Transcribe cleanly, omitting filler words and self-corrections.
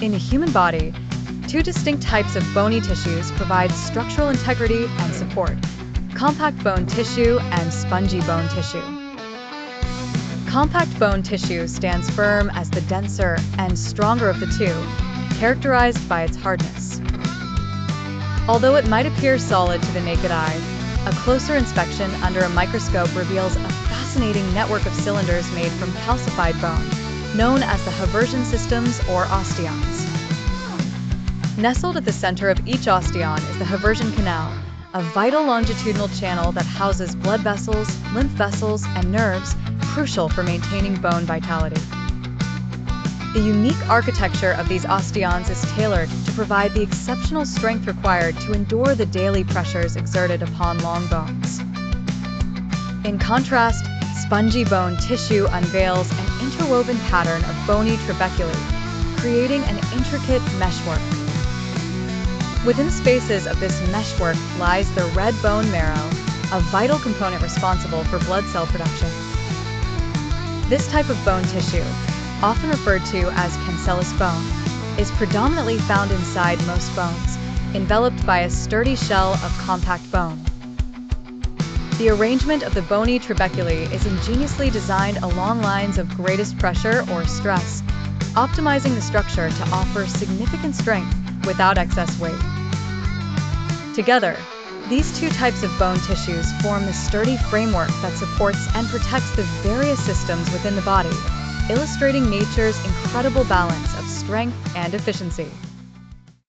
In the human body, two distinct types of bony tissues provide structural integrity and support: compact bone tissue and spongy bone tissue. Compact bone tissue stands firm as the denser and stronger of the two, characterized by its hardness. Although it might appear solid to the naked eye, a closer inspection under a microscope reveals a fascinating network of cylinders made from calcified bone, known as the Haversian systems or osteons. Nestled at the center of each osteon is the Haversian canal, a vital longitudinal channel that houses blood vessels, lymph vessels, and nerves, crucial for maintaining bone vitality. The unique architecture of these osteons is tailored to provide the exceptional strength required to endure the daily pressures exerted upon long bones. In contrast, spongy bone tissue unveils an interwoven pattern of bony trabeculae, creating an intricate meshwork. Within the spaces of this meshwork lies the red bone marrow, a vital component responsible for blood cell production. This type of bone tissue, often referred to as cancellous bone, is predominantly found inside most bones, enveloped by a sturdy shell of compact bone. The arrangement of the bony trabeculae is ingeniously designed along lines of greatest pressure or stress, optimizing the structure to offer significant strength without excess weight. Together, these two types of bone tissues form the sturdy framework that supports and protects the various systems within the body, illustrating nature's incredible balance of strength and efficiency.